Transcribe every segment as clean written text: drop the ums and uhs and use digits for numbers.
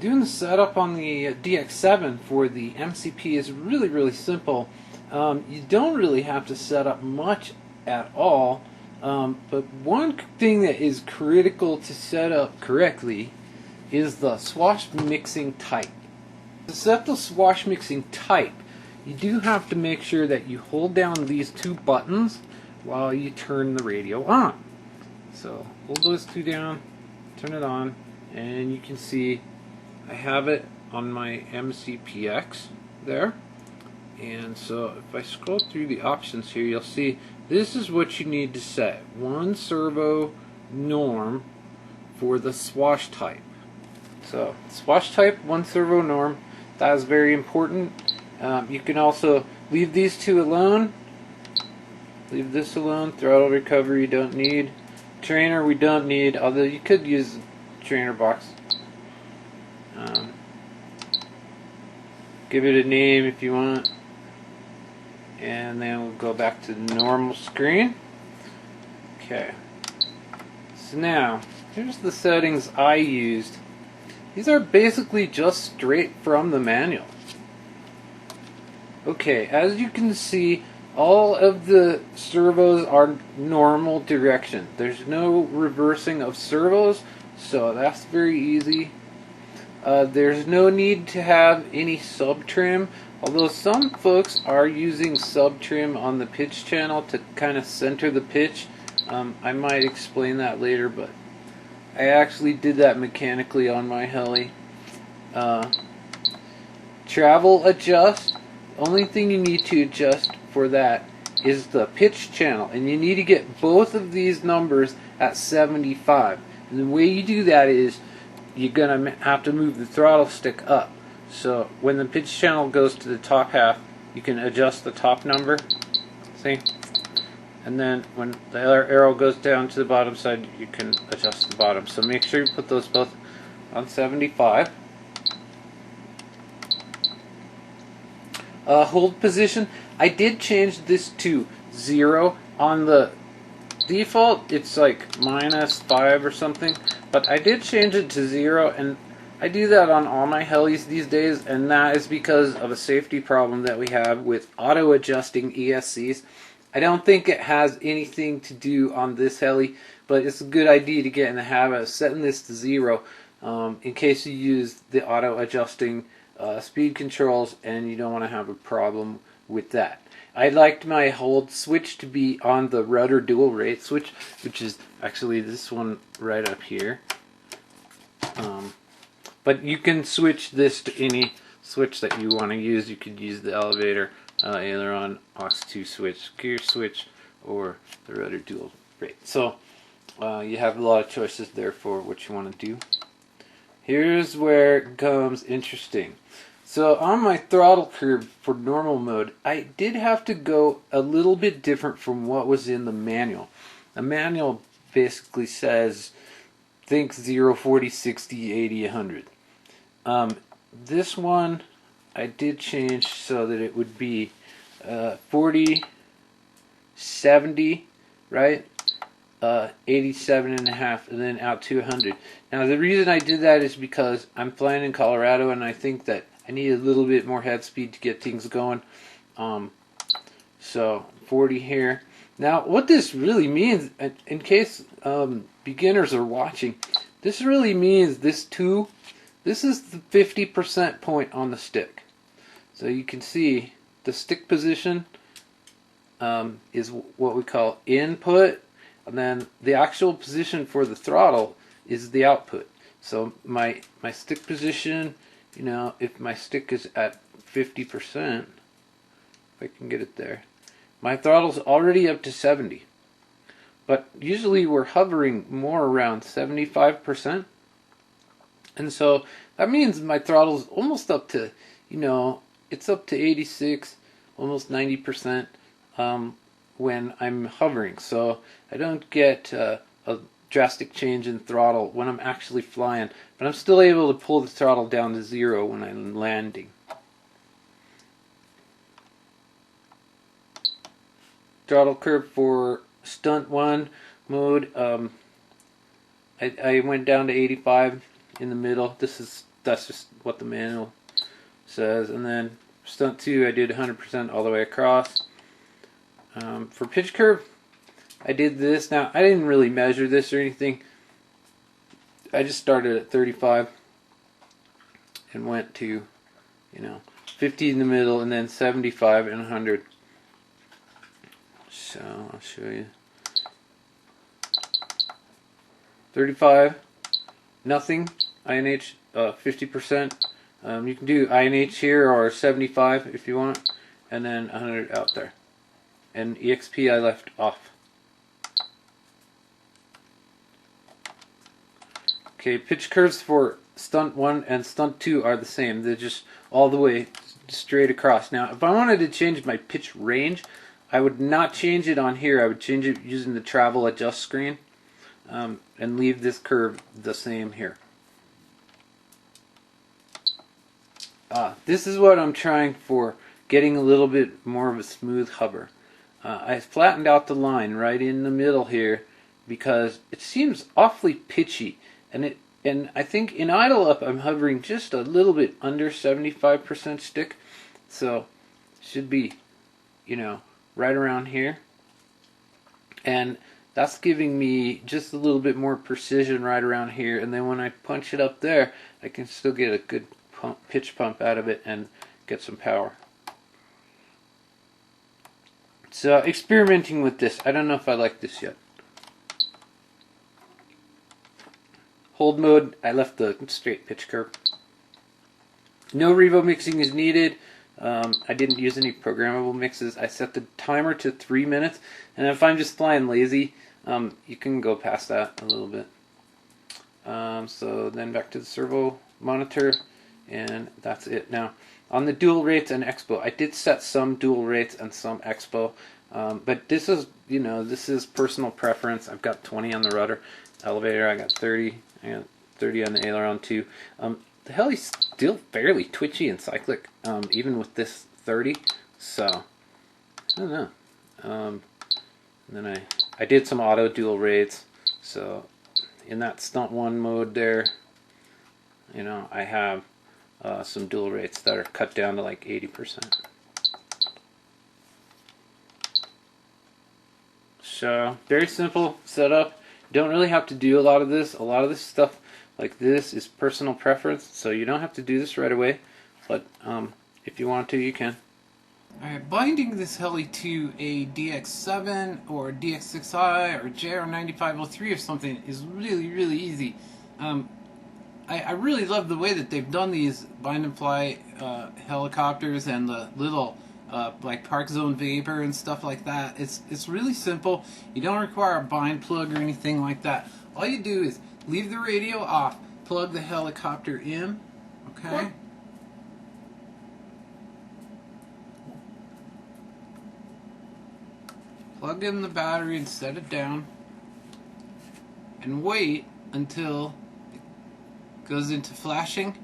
Doing the setup on the DX7 for the MCP is really simple. You don't really have to set up much at all, but one thing that is critical to set up correctly is the swash mixing type. To set the swash mixing type, you do have to make sure that you hold down these two buttons while you turn the radio on. So hold those two down, turn it on, and you can see I have it on my mCPx there. And so if I scroll through the options here, you'll see this is what you need to set. One servo norm for the swash type. So swash type, one servo norm, that is very important. You can also leave these two alone. Leave this alone. Throttle recovery you don't need. Trainer we don't need, although you could use trainer box. Give it a name if you want, and then we'll go back to the normal screen. Okay, so now here's the settings I used. These are basically just straight from the manual. Okay, as you can see, all of the servos are normal direction. There's no reversing of servos, so that's very easy. There's no need to have any sub trim, although some folks are using sub trim on the pitch channel to kind of center the pitch. I might explain that later, but I actually did that mechanically on my heli. Travel adjust. Only thing you need to adjust for that is the pitch channel, and you need to get both of these numbers at 75. And the way you do that is you're going to have to move the throttle stick up. So when the pitch channel goes to the top half, you can adjust the top number. See? And then when the other arrow goes down to the bottom side, you can adjust the bottom. So make sure you put those both on 75. Hold position. I did change this to 0. On the default, it's like -5 or something. But I did change it to 0, and I do that on all my helis these days, and that is because of a safety problem that we have with auto-adjusting ESCs. I don't think it has anything to do on this heli, but it's a good idea to get in the habit of setting this to 0 in case you use the auto-adjusting speed controls and you don't want to have a problem with that. I liked my hold switch to be on the rudder dual rate switch, which is actually this one right up here. But you can switch this to any switch that you want to use. You could use the elevator, aileron, aux2 switch, gear switch, or the rudder dual rate. So you have a lot of choices there for what you want to do. Here's where it becomes interesting. So on my throttle curve for normal mode, I did have to go a little bit different from what was in the manual. The manual basically says, think 0, 40, 60, 80, 100. This one I did change so that it would be 40, 70, right? 87.5, and then out to 100. Now the reason I did that is because I'm flying in Colorado, and I think that I need a little bit more head speed to get things going. So 40 here. Now what this really means, in case beginners are watching, this really means this is the 50% point on the stick. So you can see the stick position is what we call input, and then the actual position for the throttle is the output. So my stick position, you know, if my stick is at 50%, if I can get it there, my throttle's already up to 70. But usually we're hovering more around 75%. And so that means my throttle's almost up to, you know, it's up to 86, almost 90% when I'm hovering. So I don't get a drastic change in throttle when I'm actually flying, but I'm still able to pull the throttle down to 0 when I'm landing. Throttle curve for stunt 1 mode, I went down to 85 in the middle. This is that's just what the manual says. And then stunt 2, I did 100% all the way across. For pitch curve, I did this. Now, I didn't really measure this or anything. I just started at 35 and went to, 50 in the middle, and then 75 and 100. So I'll show you. 35, nothing, INH, 50%. You can do INH here or 75 if you want, and then 100 out there. And EXP I left off. Okay, pitch curves for stunt 1 and stunt 2 are the same. They're just all the way straight across. Now, if I wanted to change my pitch range, I would not change it on here. I would change it using the travel adjust screen, and leave this curve the same here. This is what I'm trying for, getting a little bit more of a smooth hover. I flattened out the line right in the middle here because it seems awfully pitchy, and I think in idle up I'm hovering just a little bit under 75% stick, so it should be, right around here, and that's giving me just a little bit more precision right around here. And then when I punch it up there, I can still get a good pitch pump out of it and get some power. So experimenting with this, I don't know if I like this yet. Hold mode, I left the straight pitch curve. No revo mixing is needed. I didn't use any programmable mixes. I set the timer to 3 minutes, and if I'm just flying lazy, you can go past that a little bit. So then back to the servo monitor, and that's it. Now, on the dual rates and expo, I did set some dual rates and some expo, but this is, this is personal preference. I've got 20 on the rudder elevator. I got 30. I got 30 on the aileron too. The heli's still fairly twitchy and cyclic, even with this 30. So I don't know. And then I did some auto dual rates. So in that stunt 1 mode there, I have some dual rates that are cut down to like 80%. So very simple setup. Don't really have to do a lot of this. A lot of this stuff like this is personal preference, so you don't have to do this right away, but if you want to, you can. Alright, binding this heli to a DX7 or DX6i or JR9503 or something is really, really easy. I really love the way that they've done these bind and fly helicopters and the little like Park Zone Vapor and stuff like that. It's really simple. You don't require a bind plug or anything like that. All you do is leave the radio off, plug the helicopter in, okay? Plug in the battery and set it down, and wait until it goes into flashing.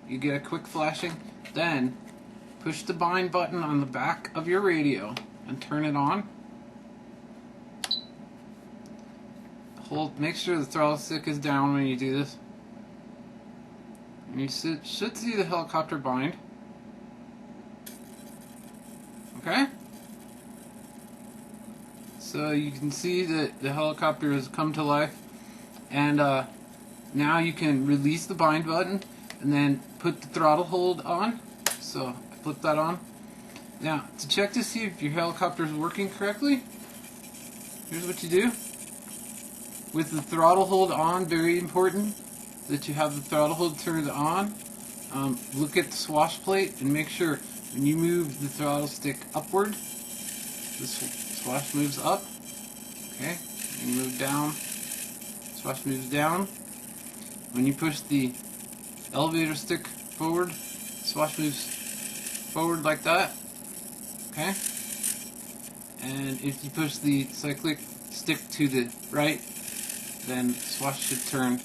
You get a quick flashing, then push the bind button on the back of your radio and turn it on. Make sure the throttle stick is down when you do this. And you should see the helicopter bind. Okay? So you can see that the helicopter has come to life. And now you can release the bind button and then put the throttle hold on. So I flip that on. Now, to check to see if your helicopter is working correctly, here's what you do. With the throttle hold on, very important that you have the throttle hold turned on. Look at the swash plate and make sure when you move the throttle stick upward, the swash moves up. Okay, you move down, swash moves down. When you push the elevator stick forward, swash moves forward like that. Okay, and if you push the cyclic stick to the right, then swash should turn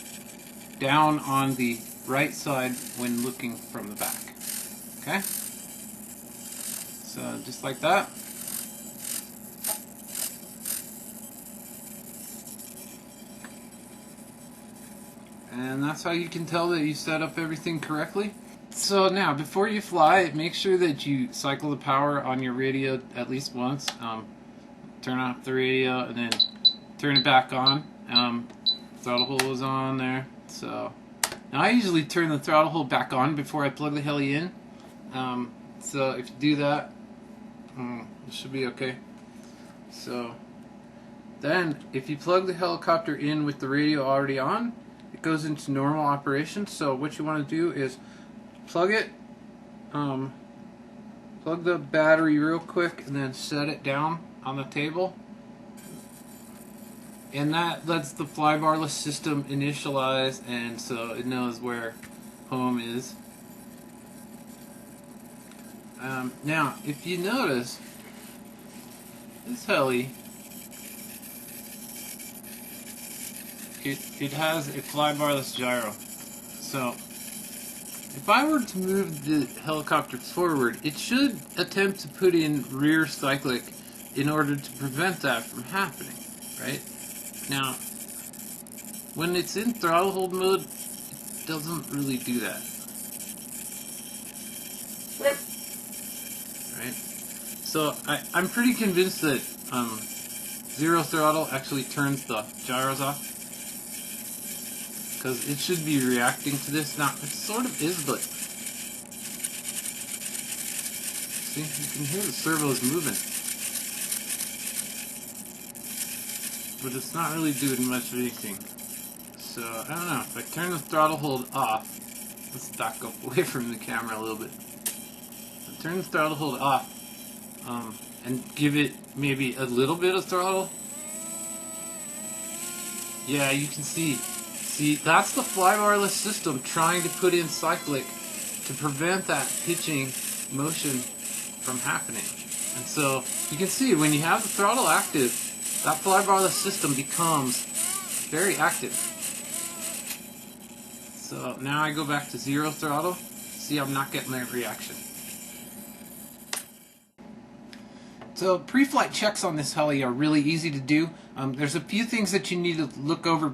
down on the right side when looking from the back. Okay? So just like that. And that's how you can tell that you set up everything correctly. So now, before you fly, make sure that you cycle the power on your radio at least once. Turn off the radio and then turn it back on. Throttle hole is on there. So now I usually turn the throttle hole back on before I plug the heli in. So if you do that, it should be okay. So then, if you plug the helicopter in with the radio already on, it goes into normal operation. So what you want to do is plug it, plug the battery real quick, and then set it down on the table. And that lets the flybarless system initialize, and so it knows where home is. Now, if you notice, this heli, it has a flybarless gyro. So if I were to move the helicopter forward, it should attempt to put in rear cyclic in order to prevent that from happening, right? Now, when it's in throttle hold mode, it doesn't really do that. Right? So I'm pretty convinced that zero throttle actually turns the gyros off, because it should be reacting to this. Now, it sort of is, but see, you can hear the servos moving, but it's not really doing much of anything. So, I don't know, if I turn the throttle hold off, let's back up away from the camera a little bit. So turn the throttle hold off, and give it maybe a little bit of throttle. Yeah, you can see, that's the flybarless system trying to put in cyclic to prevent that pitching motion from happening. And so, you can see, when you have the throttle active, that flybarless system becomes very active. So now I go back to zero throttle. See, I'm not getting that reaction. So pre-flight checks on this heli are really easy to do. There's a few things that you need to look over